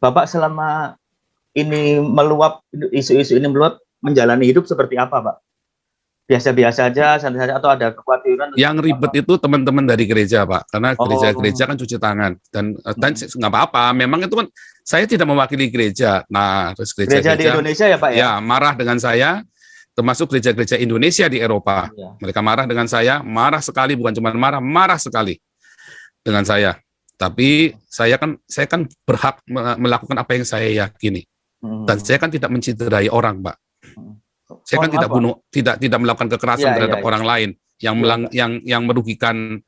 Bapak selama ini meluap, isu-isu ini meluap, menjalani hidup seperti apa, Pak? Biasa-biasa aja, santai saja, atau ada kekhawatiran? Yang ribet itu teman-teman dari gereja, Pak, karena gereja-gereja Oh, kan cuci tangan dan nggak apa-apa. Memang itu kan saya tidak mewakili gereja. Nah, terus gereja di gereja-gereja Indonesia ya, Pak ya? ya marah dengan saya, termasuk gereja-gereja Indonesia di Eropa. Iya. Mereka marah dengan saya, marah sekali, bukan cuma marah, marah sekali dengan saya. Tapi saya kan berhak melakukan apa yang saya yakini. Dan saya kan tidak menciderai orang, Pak. Saya kan tidak bunuh, tidak melakukan kekerasan terhadap orang lain yang merugikan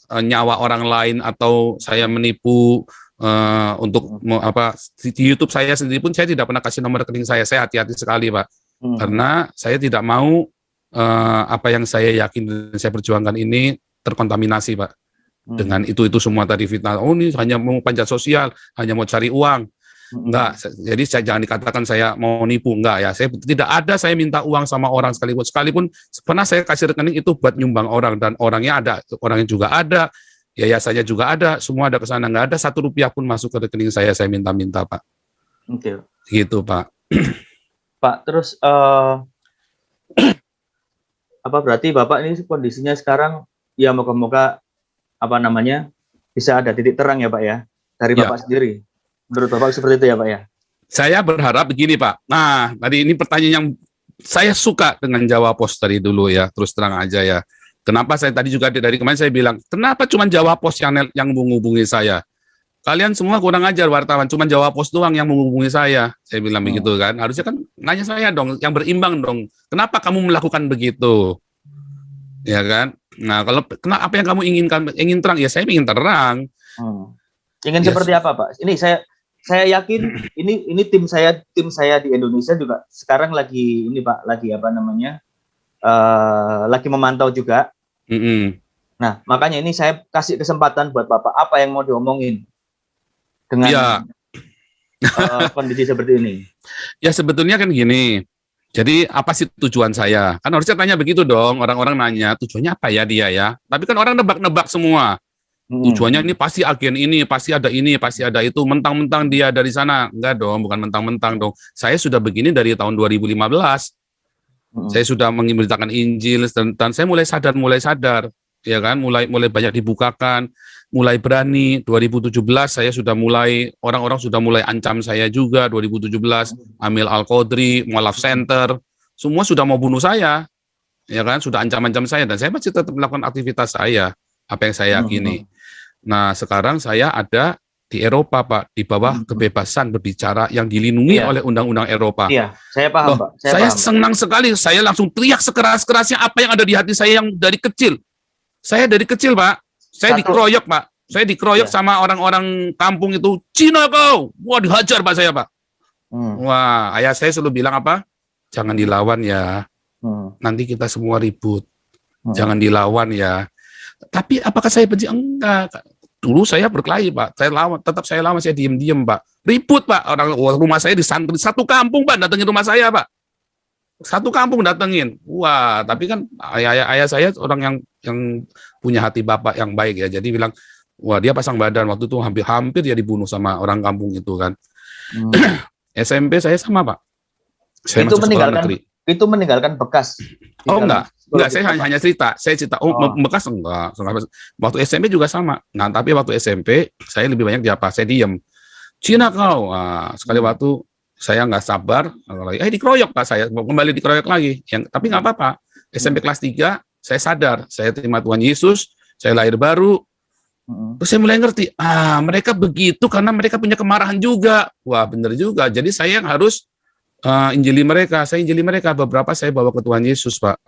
nyawa orang lain, atau saya menipu untuk di YouTube saya sendiri pun saya tidak pernah kasih nomor rekening saya. Saya hati-hati sekali, Pak. Karena saya tidak mau apa yang saya yakin dan saya perjuangkan ini terkontaminasi, Pak. Dengan itu semua tadi fitnah. Oh, ini hanya mau panjat sosial, hanya mau cari uang. Enggak, jadi saya jangan dikatakan saya mau nipu, enggak ya. Saya tidak ada saya minta uang sama orang sekalipun pernah saya kasih rekening itu buat nyumbang orang, dan orangnya ada, orangnya juga ada, yayasannya juga ada, semua ada ke sana, enggak ada Rp1 pun masuk ke rekening saya minta-minta, Pak. Oke. Gitu, Pak. Pak, terus apa berarti Bapak ini kondisinya sekarang ya moga-moga bisa ada titik terang ya, Pak ya, dari Bapak sendiri. Menurut Bapak seperti itu ya, Pak ya? Saya berharap begini, Pak. Nah, tadi ini pertanyaan yang saya suka dengan Jawa Post tadi dulu ya, terus terang aja ya. Kenapa saya tadi juga dari kemarin saya bilang, kenapa cuma Jawa Post yang menghubungi saya? Kalian semua kurang ajar wartawan, cuma Jawa Post doang yang menghubungi saya. Saya bilang begitu kan. Harusnya kan nanya saya dong, yang berimbang dong. Kenapa kamu melakukan begitu? Ya kan? Nah, apa yang kamu inginkan? Ingin terang? Ya saya ingin terang. Ingin seperti apa, Pak? Ini saya yakin ini tim saya di Indonesia juga sekarang lagi lagi memantau juga. Nah, makanya ini saya kasih kesempatan buat Bapak, apa yang mau diomongin dengan kondisi seperti ini. Ya sebetulnya kan gini. Jadi apa sih tujuan saya? Kan harusnya tanya begitu dong, orang-orang nanya tujuannya apa ya dia ya. Tapi kan orang nebak-nebak semua. Tujuannya ini pasti agen ini, pasti ada ini, pasti ada itu. Mentang-mentang dia dari sana. Enggak dong, bukan mentang-mentang dong. Saya sudah begini dari tahun 2015. Saya sudah memberitakan Injil, dan saya mulai sadar. Ya kan, mulai banyak dibukakan, mulai berani. 2017 saya sudah mulai, orang-orang sudah mulai ancam saya juga. 2017 Amil Al-Qodri, Mualaf Center, semua sudah mau bunuh saya, ya kan, sudah ancam-ancam saya, dan saya masih tetap melakukan aktivitas saya, apa yang saya yakini. Nah, sekarang saya ada di Eropa, Pak, di bawah kebebasan berbicara yang dilindungi oleh undang-undang Eropa. Iya, saya paham, Pak. Saya senang sekali, saya langsung teriak sekeras-kerasnya apa yang ada di hati saya yang dari kecil. Saya dari kecil, Pak, saya dikeroyok, Pak. Saya dikeroyok sama orang-orang kampung itu. Cina kau! Wah, dihajar, Pak, saya, Pak. Wah, ayah saya selalu bilang apa? Jangan dilawan ya. Nanti kita semua ribut. Jangan dilawan ya. Tapi apakah saya benci? Enggak. Dulu saya berkelahi, Pak. Saya lawan, saya diem-diem, Pak. Ribut, Pak. Rumah saya disantri. Satu kampung, Pak, datengin rumah saya, Pak. Satu kampung datengin. Wah, tapi kan ayah saya orang yang punya hati bapak yang baik ya. Jadi bilang, wah, dia pasang badan waktu itu hampir dia dibunuh sama orang kampung itu kan. SMP saya sama, Pak. Saya masuk sekolah negeri. Itu meninggalkan bekas. Oh, enggak, saya hanya cerita. Saya cerita, bekas enggak. Waktu SMP juga sama. Nah, tapi waktu SMP saya lebih banyak saya diem. Cina kau. Sekali waktu saya nggak sabar, dikeroyok, Pak, saya kembali dikeroyok lagi. Tapi nggak apa-apa. SMP kelas 3, saya sadar, saya terima Tuhan Yesus, saya lahir baru. Terus saya mulai ngerti, mereka begitu karena mereka punya kemarahan juga. Wah, benar juga. Jadi saya yang harus injili mereka. Saya injili mereka. Beberapa saya bawa ke Tuhan Yesus, Pak.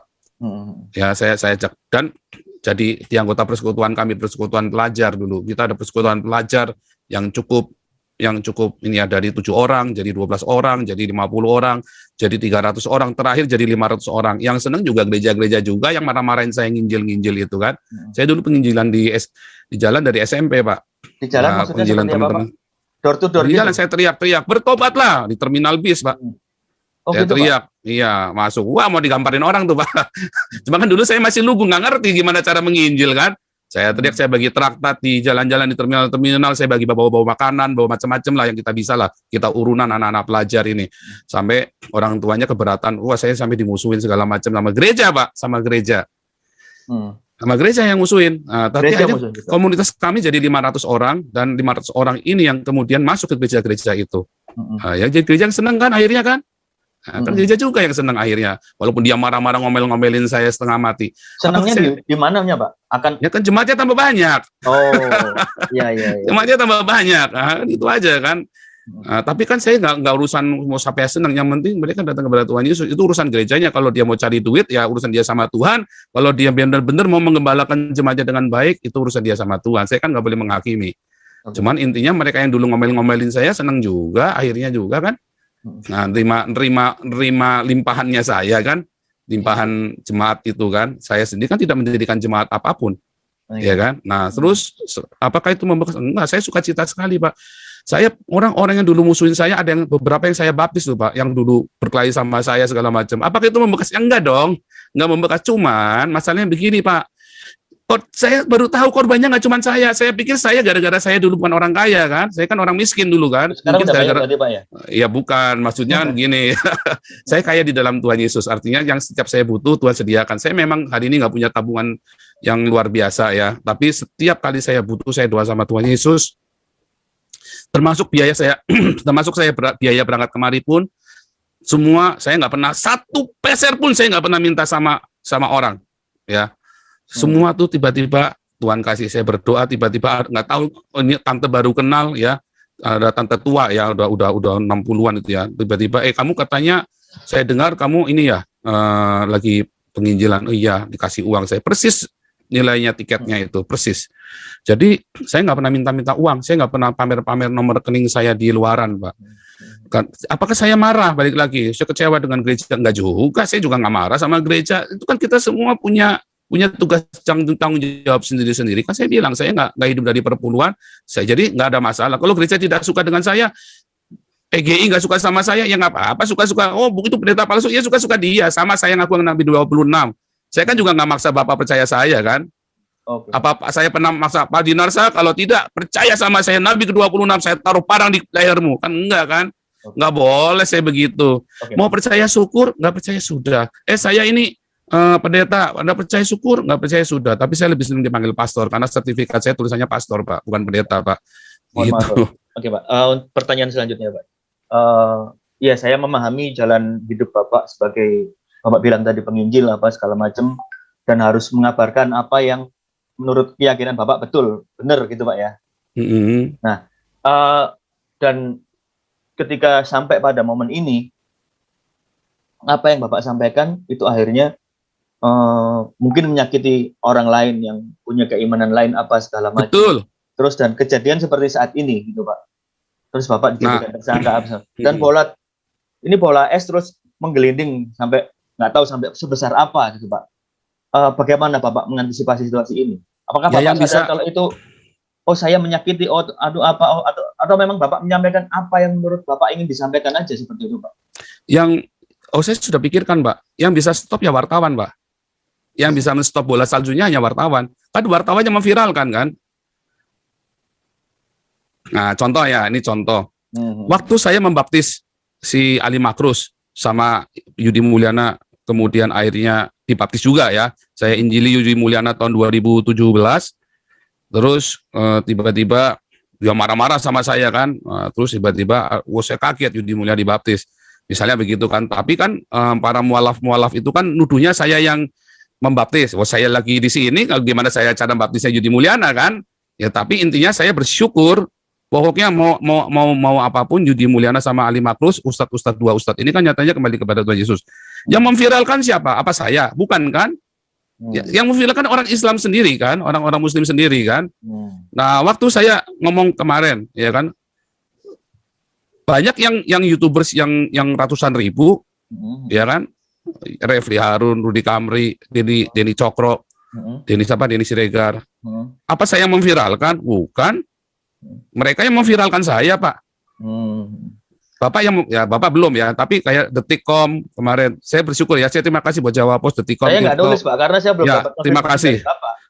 Ya, saya ajak. Dan jadi di anggota persekutuan kami, persekutuan pelajar dulu. Kita ada persekutuan pelajar yang cukup ini ada dari 7 orang, jadi 12 orang, jadi 50 orang, jadi 300 orang, terakhir jadi 500 orang. Yang senang juga gereja-gereja juga yang marah-marahin saya nginjil-nginjil itu kan. Saya dulu penginjilan di jalan dari SMP, Pak. Di jalan maksudnya seperti teman-teman. Door to door. Di jalan saya teriak-teriak, bertobatlah di terminal bis, Pak. Saya gitu, teriak, Pak? Iya, masuk. Wah, mau digamparin orang tuh, Pak. Cuma kan dulu saya masih lugu, nggak ngerti gimana cara menginjil kan. Saya teriak, saya bagi traktat di jalan-jalan, di terminal-terminal, saya bagi bawa-bawa makanan, bawa macam-macam lah yang kita bisa lah. Kita urunan anak-anak pelajar ini. Sampai orang tuanya keberatan, wah saya sampai dimusuhin segala macam sama gereja, Pak, sama gereja. Sama gereja yang musuhin. Nah, tapi akhirnya komunitas kami jadi 500 orang, dan 500 orang ini yang kemudian masuk ke gereja-gereja itu. Nah, ya gereja yang senang kan akhirnya kan? Nah, kan gereja juga yang senang akhirnya, walaupun dia marah-marah ngomel-ngomelin saya setengah mati. Senangnya di mananya, Pak? Ya kan jemaatnya tambah banyak. Oh, iya. Jemaatnya tambah banyak, nah, itu aja kan. Nah, tapi kan saya nggak urusan mau sampai senang, yang penting mereka datang kepada Tuhan Yesus. Itu urusan gerejanya. Kalau dia mau cari duit, ya urusan dia sama Tuhan. Kalau dia benar-benar mau menggembalakan jemaatnya dengan baik, itu urusan dia sama Tuhan. Saya kan nggak boleh menghakimi. Cuman intinya mereka yang dulu ngomel-ngomelin saya senang juga, akhirnya juga kan. Nah, nerima limpahannya saya kan, limpahan jemaat itu kan. Saya sendiri kan tidak mendirikan jemaat apapun, ya kan. Nah, terus apakah itu membekas? Enggak, saya suka cita sekali, Pak. Saya orang-orang yang dulu musuhin saya, ada yang beberapa yang saya baptis tuh, Pak, yang dulu berkelahi sama saya segala macam. Apakah itu membekas? Ya, enggak dong, enggak membekas. Cuman masalahnya begini, Pak. Saya baru tahu korbannya nggak cuma saya. Saya pikir saya gara-gara saya dulu bukan orang kaya kan. Saya kan orang miskin dulu kan. Sekarang udah gara-gara Pak ya? Ya bukan, maksudnya kan gini. Saya kaya di dalam Tuhan Yesus. Artinya yang setiap saya butuh Tuhan sediakan. Saya memang hari ini nggak punya tabungan yang luar biasa ya. Tapi setiap kali saya butuh, saya doa sama Tuhan Yesus. Termasuk biaya saya, biaya berangkat kemari pun, semua saya nggak pernah satu peser pun saya nggak pernah minta sama orang, ya. Semua tuh tiba-tiba Tuhan kasih. Saya berdoa tiba-tiba nggak tahu, ini tante baru kenal ya, ada tante tua ya, udah 60-an itu ya. Tiba-tiba kamu katanya saya dengar kamu ini ya lagi penginjilan. Oh iya, dikasih uang saya persis nilainya tiketnya itu persis. Jadi saya nggak pernah minta uang, saya nggak pernah pamer-pamer nomor rekening saya di luaran, Pak. Kan, apakah saya marah? Balik lagi, saya kecewa dengan gereja? Enggak juga, saya juga nggak marah sama gereja. Itu kan kita semua punya tugas tanggung jawab sendiri-sendiri. Kan saya bilang saya nggak hidup dari perpuluhan, saya jadi nggak ada masalah. Kalau gereja tidak suka dengan saya, PGI nggak suka sama saya, ya nggak apa-apa, suka-suka. Oh, begitu pendeta palsu, ya suka-suka dia. Sama saya ngaku Nabi 26. Saya kan juga nggak maksa Bapak percaya saya kan. Okay. Apa saya pernah maksa Pak Dinarsa, kalau tidak percaya sama saya Nabi ke-26, saya taruh parang di lehermu. Kan enggak kan? Okay. Nggak boleh saya begitu. Okay. Mau percaya syukur, nggak percaya sudah. Saya ini pendeta, Anda percaya syukur, nggak percaya sudah. Tapi saya lebih senang dipanggil pastor karena sertifikat saya tulisannya pastor, Pak, bukan pendeta, Pak. Gitu. Oke, Pak. Pertanyaan selanjutnya, Pak. Ya, saya memahami jalan hidup Bapak sebagai Bapak bilang tadi penginjil apa segala macam, dan harus mengabarkan apa yang menurut keyakinan Bapak benar gitu, Pak ya. Nah, dan ketika sampai pada momen ini, apa yang Bapak sampaikan itu akhirnya mungkin menyakiti orang lain yang punya keimanan lain apa segala macam. Betul. Terus dan kejadian seperti saat ini gitu, Pak. Terus Bapak dijadikan tersangka apa? Dan bola es terus menggelinding sampai nggak tahu sampai sebesar apa gitu, Pak. Bagaimana Bapak mengantisipasi situasi ini? Apakah Bapak sadar kalau itu saya menyakiti atau memang Bapak menyampaikan apa yang menurut Bapak ingin disampaikan aja seperti itu, Pak? Saya sudah pikirkan, Pak. Yang bisa stop ya wartawan, Pak. Yang bisa menstop bola saljunya hanya wartawan. Kan wartawannya memviralkan kan. Nah, contoh ya, ini contoh. Waktu saya membaptis si Ali Makrus sama Yudi Mulyana, kemudian akhirnya dibaptis juga ya. Saya injili Yudi Mulyana tahun 2017. Terus tiba-tiba dia marah-marah sama saya kan. Terus tiba-tiba saya kaget Yudi Mulyana dibaptis. Misalnya begitu kan. Tapi kan para mualaf itu kan nuduhnya saya yang membaptis. Saya lagi di sini, gimana saya cara baptisnya Yudi Mulyana kan? Ya tapi intinya saya bersyukur. Pokoknya mau apapun Yudi Mulyana sama Ali Makrus, dua ustadz ini kan nyatanya kembali kepada Tuhan Yesus. Yang memviralkan siapa? Apa saya? Bukan kan? Yang memviralkan orang Islam sendiri kan, orang-orang Muslim sendiri kan. Nah, waktu saya ngomong kemarin, ya kan, banyak yang YouTubers yang ratusan ribu, ya kan, Refli Harun, Rudi Kamri, Denny Cokro, Denny Siregar. Apa saya memviralkan? Bukan. Mereka yang memviralkan saya, Pak. Bapak Bapak belum ya, tapi kayak Detikcom kemarin, saya bersyukur ya, saya terima kasih buat Jawa Post, Detikcom. Saya nggak nulis Pak, karena saya belum dapat. Terima kasih.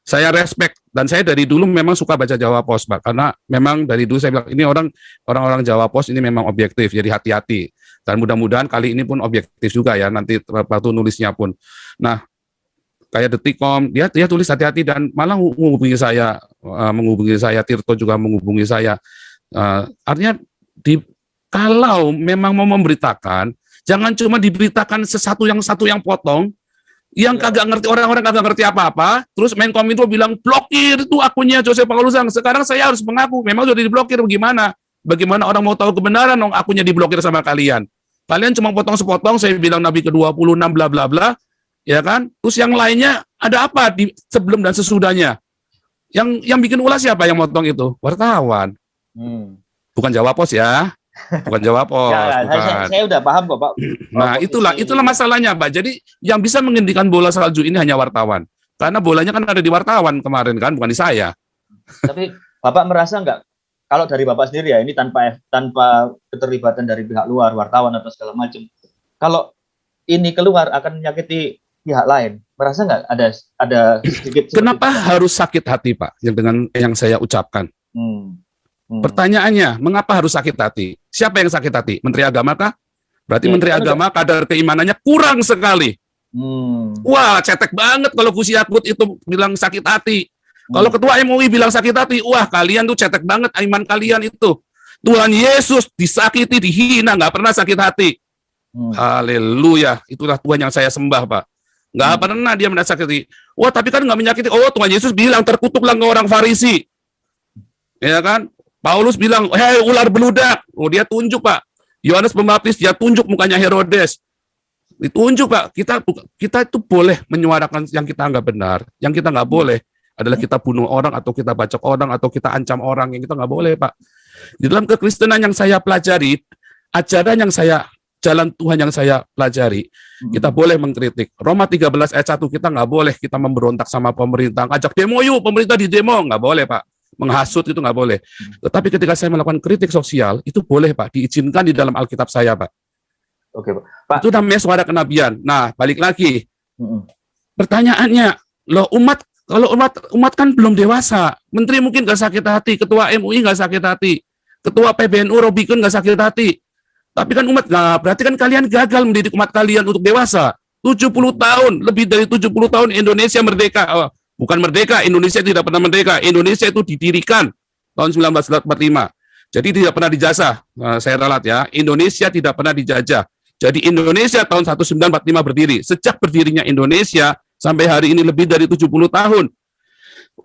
Saya respect, dan saya dari dulu memang suka baca Jawa Post, Pak, karena memang dari dulu saya bilang ini orang-orang Jawa Post ini memang objektif, jadi hati-hati. Dan mudah-mudahan kali ini pun objektif juga ya, nanti waktu nulisnya pun. Nah, kayak Detikcom, dia tulis hati-hati dan malah menghubungi saya, Tirto juga menghubungi saya. Artinya kalau memang mau memberitakan, jangan cuma diberitakan satu yang potong, yang kagak ngerti, orang-orang kagak ngerti apa-apa, terus Menkominfo bilang blokir itu akunnya Joseph Paulusang. Sekarang saya harus mengaku, memang sudah diblokir, bagaimana? Bagaimana orang mau tahu kebenaran dong akunnya diblokir sama kalian? Kalian cuma potong sepotong, saya bilang Nabi ke-26 bla bla bla, ya kan? Terus yang lainnya ada apa di sebelum dan sesudahnya? Yang bikin ulah siapa yang motong itu? Wartawan. Bukan Jawa Post ya. Bukan Jawa Post. Saya udah paham kok Pak. Nah itulah masalahnya Pak. Jadi yang bisa menghentikan bola salju ini hanya wartawan. Karena bolanya kan ada di wartawan kemarin kan, bukan di saya. Tapi Bapak merasa nggak, kalau dari Bapak sendiri ya, ini tanpa keterlibatan dari pihak luar, wartawan atau segala macam, kalau ini keluar akan menyakiti pihak lain, merasa nggak ada sedikit? Kenapa harus sakit hati Pak? Dengan yang saya ucapkan. Pertanyaannya, mengapa harus sakit hati? Siapa yang sakit hati? Menteri Agama kah? Berarti Menteri Agama kadar keimanannya kurang sekali. Wah, cetek banget kalau Gus Yakut itu bilang sakit hati. Kalau Ketua MUI bilang sakit hati, wah kalian tuh cetek banget iman kalian itu. Tuhan Yesus disakiti, dihina, nggak pernah sakit hati. Haleluya, itulah Tuhan yang saya sembah Pak. Nggak pernah dia menyakiti. Wah tapi kan nggak menyakiti. Oh Tuhan Yesus bilang terkutuklah orang Farisi. Ya kan? Paulus bilang, hei ular beludak. Oh dia tunjuk Pak. Yohanes Pembaptis dia tunjuk mukanya Herodes. Ditunjuk Pak. Kita itu boleh menyuarakan yang kita anggap benar. Yang kita nggak boleh adalah kita bunuh orang atau kita bacok orang atau kita ancam orang. Yang kita nggak boleh Pak. Di dalam kekristenan yang saya pelajari, ajaran yang jalan Tuhan yang saya pelajari, kita boleh mengkritik. Roma 13 ayat 1, kita nggak boleh kita memberontak sama pemerintah. Ajak demo yuk, pemerintah di demo. Nggak boleh Pak. Menghasut itu nggak boleh. Tetapi ketika saya melakukan kritik sosial, itu boleh Pak, diizinkan di dalam Alkitab saya Pak. Oke Pak. Itu namanya suara kenabian. Nah, balik lagi. Pertanyaannya, loh kalau umat kan belum dewasa. Menteri mungkin nggak sakit hati, Ketua MUI nggak sakit hati, Ketua PBNU Robikun nggak sakit hati. Tapi kan umat, nah berarti kan kalian gagal mendidik umat kalian untuk dewasa. 70 tahun, lebih dari 70 tahun Indonesia merdeka. Bukan merdeka, Indonesia tidak pernah merdeka. Indonesia itu didirikan tahun 1945. Jadi tidak pernah dijajah. Saya ralat ya, Indonesia tidak pernah dijajah. Jadi Indonesia tahun 1945 berdiri. Sejak berdirinya Indonesia sampai hari ini lebih dari 70 tahun.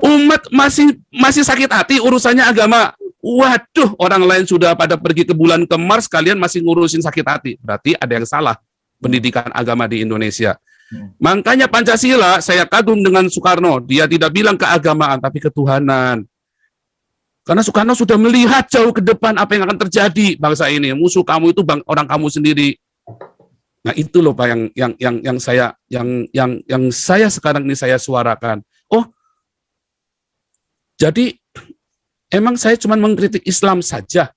Umat masih sakit hati urusannya agama. Waduh, orang lain sudah pada pergi ke bulan, ke Mars, kalian masih ngurusin sakit hati. Berarti ada yang salah pendidikan agama di Indonesia. Makanya Pancasila, saya kagum dengan Soekarno. Dia tidak bilang keagamaan, tapi ketuhanan. Karena Soekarno sudah melihat jauh ke depan apa yang akan terjadi bangsa ini. Musuh kamu itu orang kamu sendiri. Nah itu loh Pak yang saya sekarang ini saya suarakan. Oh, jadi emang saya cuma mengkritik Islam saja?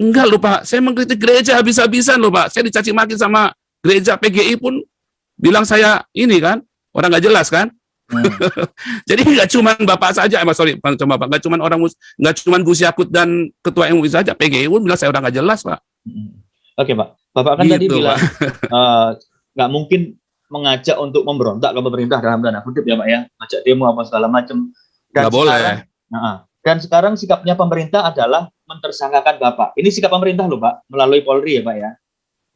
Enggak loh Pak, saya mengkritik gereja habis-habisan loh Pak. Saya dicaci maki sama gereja PGI pun bilang saya ini kan orang nggak jelas kan. Jadi nggak cuma Bapak saja, nggak cuma nggak cuma Gus Yakut dan Ketua MUI saja, PGI pun bilang saya orang nggak jelas Pak. Oke Pak, Bapak kan tadi bilang nggak mungkin mengajak untuk memberontak ke pemerintah dalam tanda kutip ya Pak ya, ngajak demo apa segala macam. Nggak boleh. Dan sekarang sikapnya pemerintah adalah mentersangkakan Bapak. Ini sikap pemerintah loh Pak, melalui Polri ya Pak ya.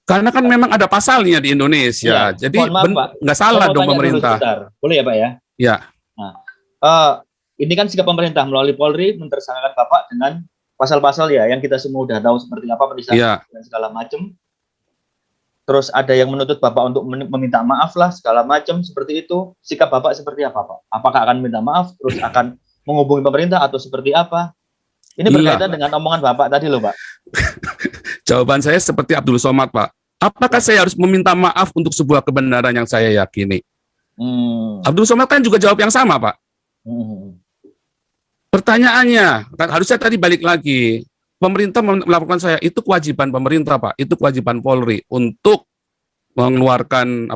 Karena kan memang ada pasalnya di Indonesia, ya, jadi nggak salah dong pemerintah. Boleh ya Pak ya? Ya. Nah, ini kan sikap pemerintah melalui Polri mentersangkakan Bapak dengan pasal-pasal ya yang kita semua udah tahu seperti apa penistaan dan segala macam. Terus ada yang menuntut Bapak untuk meminta maaf lah segala macam seperti itu. Sikap Bapak seperti apa Pak? Apakah akan minta maaf terus akan menghubungi pemerintah atau seperti apa? Ini berkaitan dengan omongan Bapak tadi loh Pak. Jawaban saya seperti Abdul Somad Pak. Apakah saya harus meminta maaf untuk sebuah kebenaran yang saya yakini? Abdul Somad kan juga jawab yang sama Pak. Pertanyaannya, kan harusnya tadi balik lagi. pemerintah melakukan saya, itu kewajiban pemerintah, Pak. Itu kewajiban Polri untuk mengeluarkan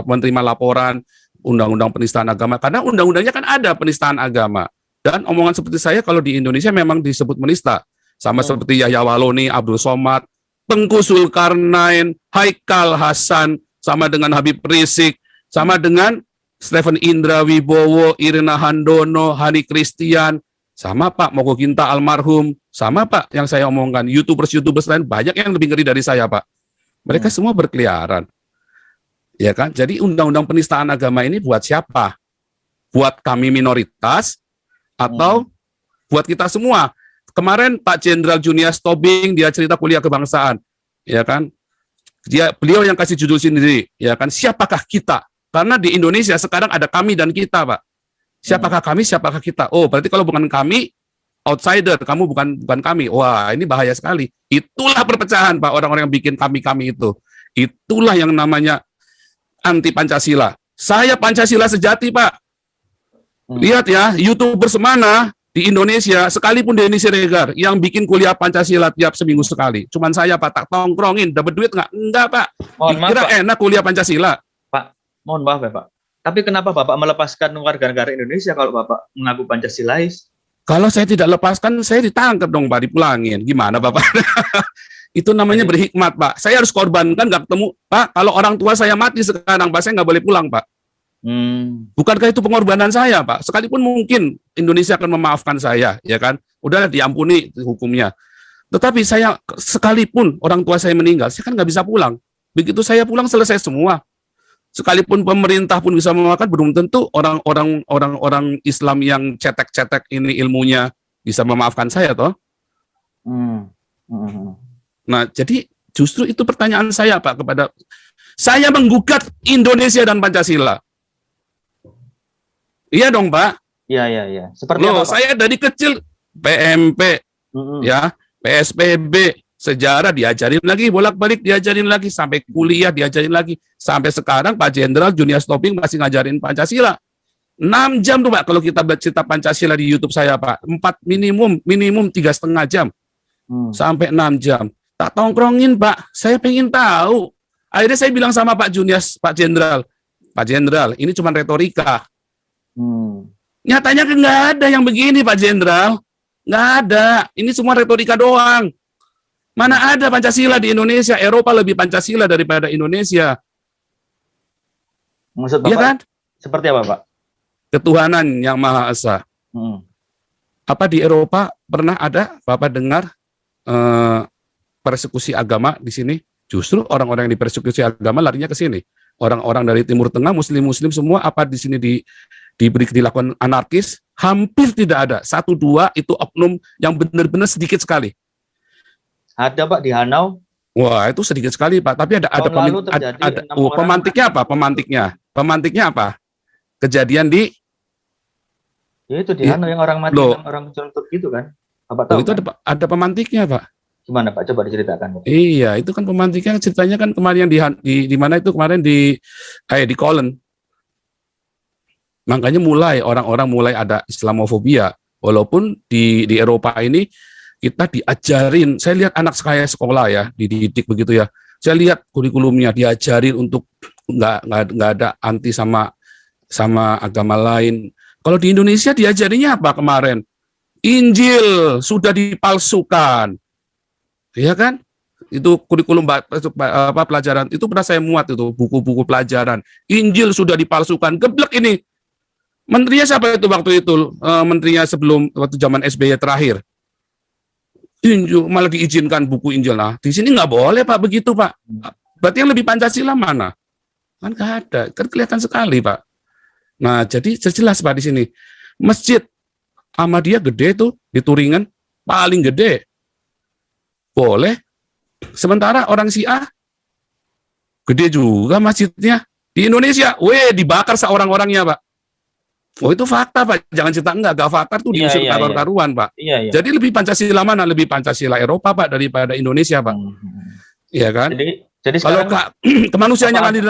menerima laporan undang-undang penistaan agama, karena undang-undangnya kan ada penistaan agama. Dan omongan seperti saya kalau di Indonesia memang disebut menista, sama seperti Yahya Waloni, Abdul Somad, Tengku Zulkarnain, Haikal Hasan, sama dengan Habib Rizik, sama dengan Stephen Indra Wibowo, Irina Handono, Hani Christian, sama Pak Moko Ginta almarhum, sama Pak yang saya omongkan, YouTubers lain banyak yang lebih ngeri dari saya, Pak. Mereka semua berkeliaran. Ya kan? Jadi undang-undang penistaan agama ini buat siapa? Buat kami minoritas atau buat kita semua? Kemarin Pak Jenderal Junius Tobing dia cerita kuliah kebangsaan, ya kan? Beliau yang kasih judul sendiri, ya kan? Siapakah kita? Karena di Indonesia sekarang ada kami dan kita, Pak. Siapakah kami? Siapakah kita? Oh, berarti kalau bukan kami, outsider, kamu bukan kami. Wah, ini bahaya sekali. Itulah perpecahan, Pak, orang-orang yang bikin kami itu. Itulah yang namanya anti Pancasila. Saya Pancasila sejati, Pak. Lihat ya, YouTuber semana di Indonesia, sekalipun Denny Siregar, yang bikin kuliah Pancasila tiap seminggu sekali. Cuman saya, Pak, tak tongkrongin, dapat duit nggak? Enggak, Pak. Kira enak kuliah Pancasila. Pak, mohon maaf ya, Pak. Tapi kenapa Bapak melepaskan warga negara Indonesia kalau Bapak mengaku Pancasilais? Kalau saya tidak lepaskan, saya ditangkap dong, Pak, dipulangin. Gimana, Bapak? Itu namanya berhikmat, Pak. Saya harus korbankan, nggak ketemu. Pak, kalau orang tua saya mati sekarang, Pak, saya nggak boleh pulang, Pak. Bukankah itu pengorbanan saya, Pak? Sekalipun mungkin Indonesia akan memaafkan saya, ya kan? Udahlah, diampuni hukumnya. Tetapi saya, sekalipun orang tua saya meninggal, saya kan nggak bisa pulang. Begitu saya pulang, selesai semua. Sekalipun pemerintah pun bisa memaafkan, belum tentu orang Islam yang cetek-cetek ini ilmunya bisa memaafkan saya, toh. Nah, jadi justru itu pertanyaan saya, Pak, kepada saya menggugat Indonesia dan Pancasila. Iya dong, Pak. Iya. Seperti loh, apa, Pak? saya dari kecil PMP, ya, PSBB, sejarah diajarin lagi, bolak-balik diajarin lagi, sampai kuliah diajarin lagi, sampai sekarang Pak Jenderal Junius Tobing masih ngajarin Pancasila. 6 jam tuh, Pak, kalau kita baca Pancasila di YouTube saya, Pak. minimum 3,5 jam. Sampai 6 jam. Tak tongkrongin, Pak. Saya pengen tahu. Akhirnya saya bilang sama Pak Junius, Pak Jenderal, ini cuma retorika. Nyatanya nggak ada yang begini, Pak Jenderal. Nggak ada. Ini semua retorika doang. Mana ada Pancasila di Indonesia? Eropa lebih Pancasila daripada Indonesia. Maksud Bapak, ya kan? Seperti apa, Pak? Ketuhanan yang Maha Esa. Apa di Eropa pernah ada Bapak dengar persekusi agama di sini? Justru orang-orang yang dipersekusi agama larinya ke sini. Orang-orang dari Timur Tengah, Muslim semua, apa di sini dilakukan anarkis? Hampir tidak ada. 1-2 itu oknum yang benar-benar sedikit sekali. Ada, Pak, di Hanau. Wah, itu sedikit sekali, Pak. Tapi ada pemantiknya apa? Pemantiknya apa? Kejadian di Ya itu di Hanau yang orang mati, orang contoh gitu kan? Bapak tahu? Itu kan? ada pemantiknya, Pak. Gimana, Pak? Coba diceritakan. Iya, itu kan pemantiknya, ceritanya kan kemarin yang di mana itu kemarin di Kolen. Makanya orang-orang mulai ada Islamofobia. Walaupun di Eropa ini kita diajarin, saya lihat anak saya sekolah ya, dididik begitu ya. Saya lihat kurikulumnya diajarin untuk nggak ada anti sama agama lain. Kalau di Indonesia diajarinya apa kemarin? Injil sudah dipalsukan. Iya kan? Itu kurikulum pelajaran, itu pernah saya muat itu, buku-buku pelajaran. Injil sudah dipalsukan. Geblek ini. Menterinya siapa itu waktu itu? Menterinya waktu zaman SBY terakhir. Injil, malah diizinkan buku Injil. Nah, di sini nggak boleh, Pak, begitu, Pak. Berarti yang lebih Pancasila mana? Kan nggak ada. Kan kelihatan sekali, Pak. Nah, jadi jelas, Pak, di sini. Masjid Ahmadiyah gede tuh, di Turingan, paling gede. Boleh. Sementara orang Syiah, gede juga masjidnya. Di Indonesia, dibakar seorang-orangnya, Pak. Oh, itu fakta, Pak. Jangan cerita enggak fakta tuh diusir karuan-karuan, Pak. Jadi lebih Pancasila mana? Lebih Pancasila Eropa, Pak, daripada Indonesia, Pak. Iya kan? Jadi kalau kemanusiaan yang adil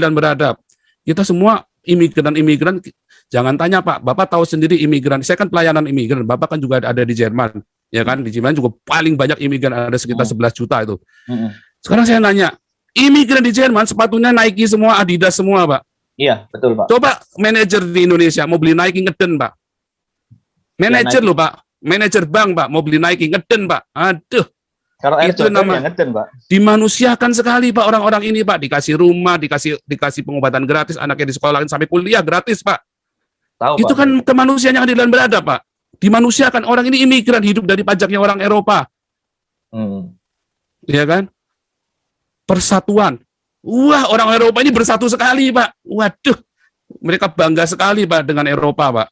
dan beradab, kita semua imigran Jangan tanya Pak, Bapak tahu sendiri imigran. Saya kan pelayanan imigran, Bapak kan juga ada di Jerman, ya kan? Di Jerman juga paling banyak imigran, ada sekitar 11 juta itu. Sekarang saya nanya, imigran di Jerman sepatunya Nike semua, Adidas semua, Pak. Iya, betul Pak. Coba manajer di Indonesia mau beli Nike ngeden, Pak. Manajer loh Pak, manajer bank Pak, mau beli Nike ngeden Pak. Aduh. Kalau itu nama ngeden, Pak. Dimanusiakan sekali Pak orang-orang ini Pak, dikasih rumah, dikasih pengobatan gratis, anaknya disekolahin sampai kuliah gratis Pak. Tahu, itu Pak, kan kemanusiaan yang adil dan beradab Pak. Dimanusiakan, orang ini imigran hidup dari pajaknya orang Eropa. Iya kan? Persatuan. Wah, orang Eropa ini bersatu sekali Pak. Waduh, mereka bangga sekali Pak dengan Eropa Pak.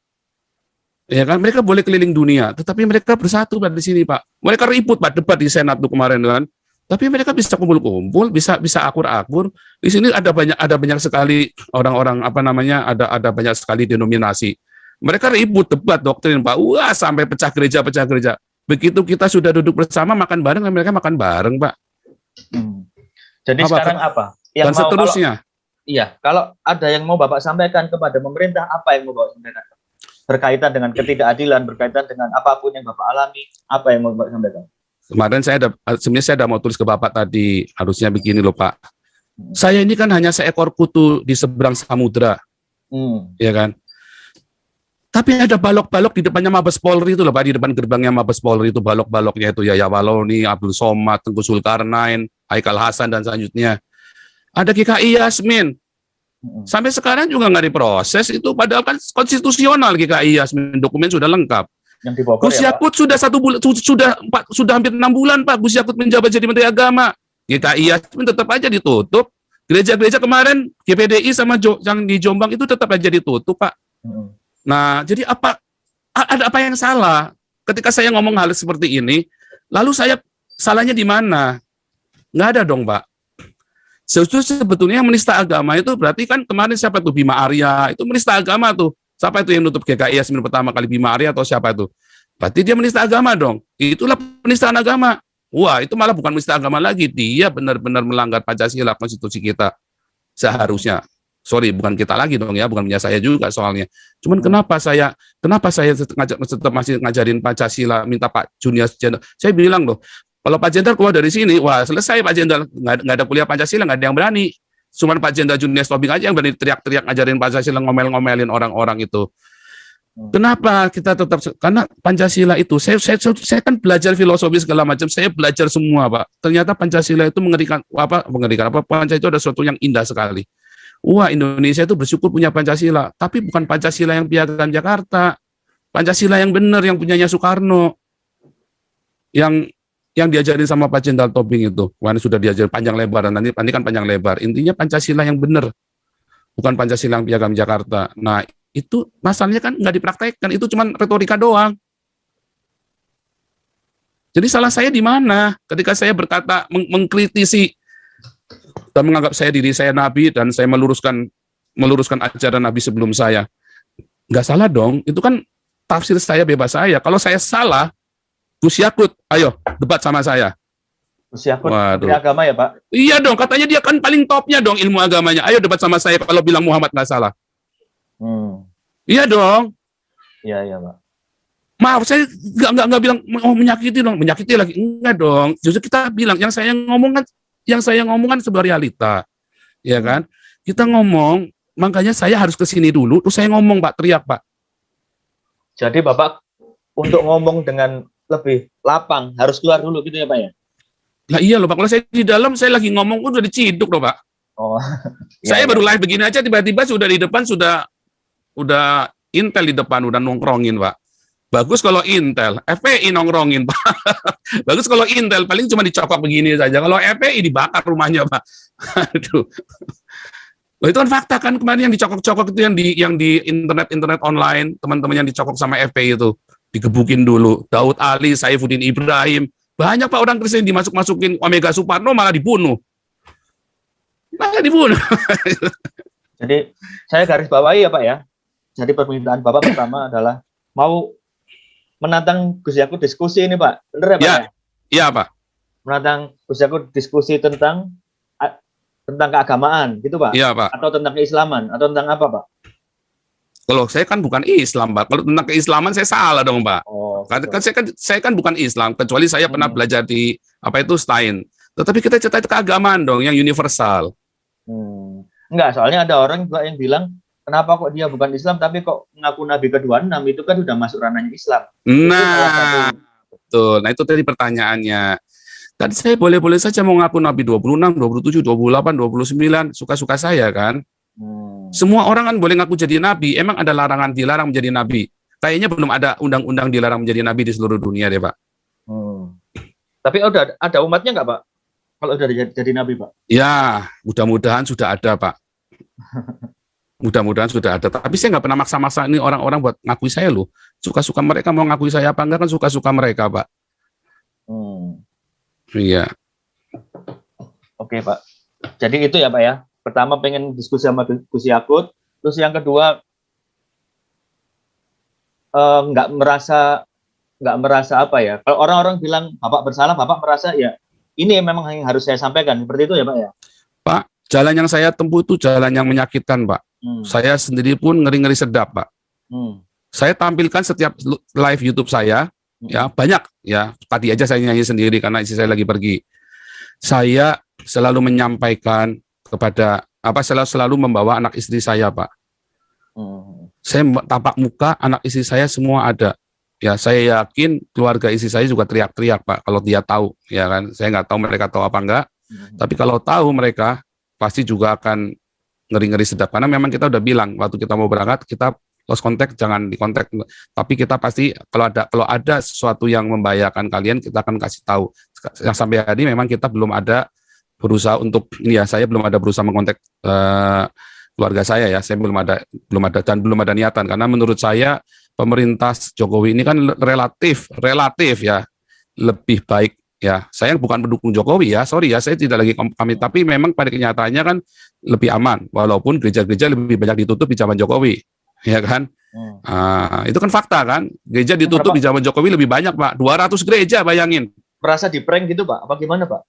Ya kan, mereka boleh keliling dunia, tetapi mereka bersatu Pak di sini Pak. Mereka ribut Pak, debat di Senat tuh kemarin kan. Tapi mereka bisa kumpul-kumpul, bisa akur-akur. Di sini ada banyak sekali orang-orang ada banyak sekali denominasi. Mereka ribut debat doktrin Pak. Wah, sampai pecah gereja. Begitu kita sudah duduk bersama makan bareng, mereka makan bareng Pak. Jadi sekarang apa? Dan seterusnya. Kalau ada yang mau Bapak sampaikan kepada pemerintah, apa yang mau Bapak sampaikan? Berkaitan dengan ketidakadilan, berkaitan dengan apapun yang Bapak alami, apa yang mau Bapak sampaikan? Kemarin sebenarnya saya ada mau tulis ke Bapak tadi, harusnya begini loh Pak. Saya ini kan hanya seekor kutu di seberang samudra, ya kan? Tapi ada balok-balok di depannya Mabes Polri itu loh Pak, di depan gerbangnya Mabes Polri itu balok-baloknya itu Yahya Waloni, Abdul Somad, Tengku Zulkarnain, Haikal Hasan dan selanjutnya. Ada GKI Yasmin. Sampai sekarang juga nggak diproses itu, padahal kan konstitusional GKI Yasmin, dokumen sudah lengkap. Gus Yakut sudah 1 bulan, sudah hampir 6 bulan Pak Gus Yakut menjabat jadi Menteri Agama. GKI Yasmin tetap aja ditutup. Gereja-gereja kemarin GPDI sama yang di Jombang itu tetap aja ditutup Pak. Nah, jadi ada apa yang salah ketika saya ngomong hal seperti ini? Lalu saya salahnya di mana? Nggak ada dong Pak. Sebetulnya yang menista agama itu berarti kan kemarin siapa tuh Bima Arya, itu menista agama tuh. Siapa itu yang nutup GKI Yasmin pertama kali, Bima Arya atau siapa itu? Berarti dia menista agama dong. Itulah penistaan agama. Wah, itu malah bukan menista agama lagi. Dia benar-benar melanggar Pancasila, konstitusi kita. Seharusnya. Sorry, bukan kita lagi dong ya, bukan punya saya juga soalnya. Cuman kenapa saya tetap masih ngajarin Pancasila, minta Pak Junior Jenderal. Saya bilang loh, kalau Pak Jenderal keluar dari sini, wah selesai Pak Jenderal, nggak ada kuliah Pancasila, nggak ada yang berani. Cuman Pak Jenderal Junior Tobing aja yang berani teriak-teriak ngajarin Pancasila, ngomel-ngomelin orang-orang itu. Kenapa kita tetap? Karena Pancasila itu, saya kan belajar filosofi segala macam, saya belajar semua Pak. Ternyata Pancasila itu mengerikan Pancasila itu ada sesuatu yang indah sekali. Wah, Indonesia itu bersyukur punya Pancasila, tapi bukan Pancasila yang piagam Jakarta. Pancasila yang benar, yang punyanya Soekarno. Yang diajarin sama Pak Jenderal Tobing itu, kemarin sudah diajarin panjang lebar, nanti kan panjang lebar. Intinya Pancasila yang benar, bukan Pancasila yang piagam Jakarta. Nah, itu masalahnya kan nggak dipraktekkan, itu cuma retorika doang. Jadi salah saya di mana? Ketika saya berkata, mengkritisi dan menganggap diri saya Nabi dan saya meluruskan ajaran Nabi sebelum saya. Nggak salah dong, itu kan tafsir saya, bebas saya. Kalau saya salah, Gus Yakut, ayo debat sama saya. Gus Yakut, Menteri Agama ya Pak? Iya dong, katanya dia kan paling topnya dong ilmu agamanya. Ayo debat sama saya kalau bilang Muhammad nggak salah. Iya dong. Iya Pak. Maaf, saya nggak bilang menyakiti dong, menyakiti lagi enggak dong. Justru kita bilang yang saya ngomong kan sebuah realita, ya kan? Kita ngomong, makanya saya harus ke sini dulu, terus saya ngomong Pak, teriak Pak. Jadi Bapak untuk ngomong dengan lebih lapang harus keluar dulu gitu ya Pak ya? Lah iya loh Pak, kalau saya di dalam saya lagi ngomong udah diciduk loh Pak. Oh. Saya baru live begini aja tiba-tiba sudah di depan udah Intel di depan udah nongkrongin Pak. Bagus kalau Intel, FPI nongkrongin Pak. Bagus kalau Intel paling cuma dicokok begini saja. Kalau FPI dibakar rumahnya Pak. Aduh. Loh, itu kan fakta kan kemarin yang dicokok-cokok itu yang di internet online, teman-teman yang dicokok sama FPI itu. Digebukin dulu, Daud Ali, Saifuddin Ibrahim, banyak Pak orang Kristen dimasuk-masukin Omega Suparno malah dibunuh. Jadi saya garis bawahi ya Pak ya. Jadi permintaan Bapak pertama adalah mau menantang Gus Yakut diskusi ini Pak, benar ya Pak? Iya Pak. Menantang Gus Yakut diskusi tentang keagamaan gitu Pak? Iya Pak. Atau tentang keislaman atau tentang apa Pak? Kalau saya kan bukan Islam, Pak. Kalau tentang keislaman saya salah dong, Pak. Oh, Kan saya kan bukan Islam, kecuali saya pernah belajar di apa itu Stein. Tetapi kita cerita keagamaan dong, yang universal. Enggak, soalnya ada orang juga yang bilang, kenapa kok dia bukan Islam, tapi kok ngaku Nabi ke-26, itu kan sudah masuk ranahnya Islam. Nah, betul. Nah, itu tadi pertanyaannya. Tadi saya boleh-boleh saja mau ngaku Nabi 26, 27, 28, 29, suka-suka saya kan. Semua orang kan boleh ngaku jadi Nabi. Emang ada larangan dilarang menjadi Nabi? Kayaknya belum ada undang-undang dilarang menjadi Nabi di seluruh dunia deh, Pak. Tapi udah ada umatnya nggak, Pak? Kalau udah jadi Nabi, Pak? Ya, mudah-mudahan sudah ada, Pak. Mudah-mudahan sudah ada. Tapi saya nggak pernah maksa-maksa ini orang-orang buat ngakui saya loh. Suka-suka mereka mau ngakui saya apa enggak kan suka-suka mereka, Pak. Iya. Oke, Pak. Jadi itu ya, Pak ya. Pertama pengen diskusi sama Gus Yakut, terus yang kedua nggak merasa apa ya. Kalau orang-orang bilang Bapak bersalah, Bapak merasa ya ini memang yang harus saya sampaikan. Seperti itu ya, Pak ya. Pak, jalan yang saya tempuh itu jalan yang menyakitkan, Pak. Saya sendiri pun ngeri-ngeri sedap, Pak. Saya tampilkan setiap live YouTube saya, ya banyak ya. Tadi aja saya nyanyi sendiri karena istri saya lagi pergi. Saya selalu menyampaikan kepada selalu membawa anak istri saya, Pak. Saya tapak muka anak istri saya semua ada. Ya, saya yakin keluarga istri saya juga teriak-teriak, Pak, kalau dia tahu, ya kan. Saya nggak tahu mereka tahu apa enggak. Tapi kalau tahu mereka pasti juga akan ngeri-ngeri sedap karena memang kita udah bilang waktu kita mau berangkat kita lost contact, jangan di kontak. Tapi kita pasti kalau ada sesuatu yang membahayakan kalian kita akan kasih tahu. Yang sampai hari memang kita belum ada berusaha untuk ini ya, saya belum ada berusaha mengontak keluarga saya ya, saya belum ada dan belum ada niatan karena menurut saya pemerintah Jokowi ini kan relatif ya lebih baik ya. Saya bukan pendukung Jokowi ya, sorry ya, saya tidak lagi kami, tapi memang pada kenyataannya kan lebih aman walaupun gereja-gereja lebih banyak ditutup di zaman Jokowi, ya kan? Itu kan fakta kan, gereja ditutup di zaman Jokowi lebih banyak, Pak, 200 gereja, bayangin. Merasa di prank gitu, Pak? Apa gimana, Pak?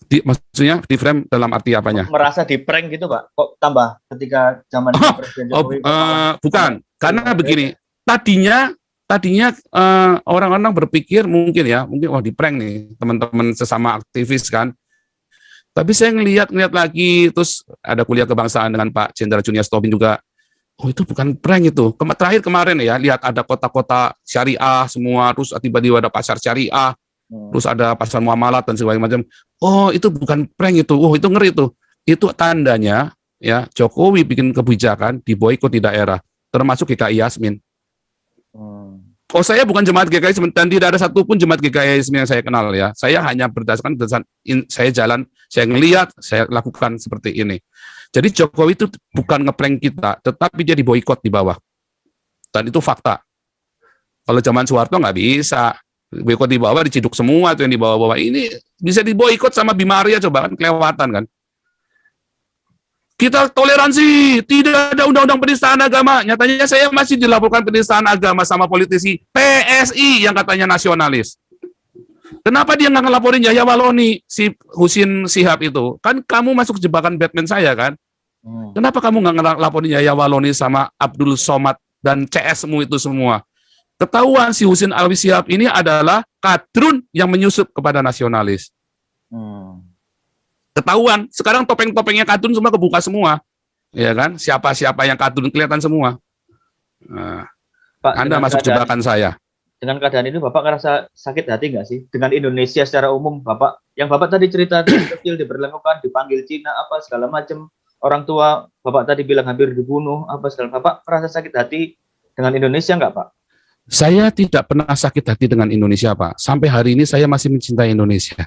Maksudnya di frame dalam arti apanya? Merasa di prank gitu, Pak? Kok tambah ketika zaman Presiden Jokowi? Bukan, karena begini, tadinya orang-orang berpikir mungkin wah di prank nih teman-teman sesama aktivis kan. Tapi saya ngelihat lagi, terus ada kuliah kebangsaan dengan Pak Jenderal Junior Tobing juga. Oh itu bukan prank itu. Terakhir kemarin ya, lihat ada kota-kota syariah semua, terus tiba-tiba ada pasar syariah. Terus ada pasar muamalat dan segala macam. Oh, itu bukan prank itu. Oh, itu ngeri itu. Itu tandanya ya Jokowi bikin kebijakan di boikot di daerah, termasuk GKI Yasmin. Oh, saya bukan jemaat GKI Yasmin dan tidak ada satupun jemaat GKI Yasmin yang saya kenal ya. Saya hanya berdasarkan saya jalan, saya ngelihat, saya lakukan seperti ini. Jadi Jokowi itu bukan ngeprank kita, tetapi dia diboikot di bawah. Dan itu fakta. Kalau zaman Soeharto nggak bisa. Boikot di bawah diciduk semua tuh yang di bawah-bawah ini bisa diboikot sama Bima Arya, coba kan kelewatan kan. Kita toleransi, tidak ada undang-undang penistaan agama. Nyatanya saya masih dilaporkan penistaan agama sama politisi PSI yang katanya nasionalis. Kenapa dia nggak ngelaporin Yahya Waloni, si Husin Shihab itu? Kan kamu masuk jebakan Batman saya kan? Kenapa kamu nggak ngelaporin Yahya Waloni sama Abdul Somad dan CS-mu itu semua? Ketahuan si Husin Alwi Shihab ini adalah kadrun yang menyusup kepada nasionalis. Ketahuan. Sekarang topeng-topengnya kadrun semua kebuka semua. Ya kan? Siapa-siapa yang kadrun kelihatan semua. Nah, Pak, Anda masuk jebakan saya. Dengan keadaan ini Bapak ngerasa sakit hati nggak sih? Dengan Indonesia secara umum, Bapak, yang Bapak tadi cerita dari kecil diberlakukan, dipanggil Cina, apa segala macam. Orang tua Bapak tadi bilang hampir dibunuh, apa segala. Bapak merasa sakit hati dengan Indonesia nggak, Pak? Saya tidak pernah sakit hati dengan Indonesia, Pak. Sampai hari ini saya masih mencintai Indonesia.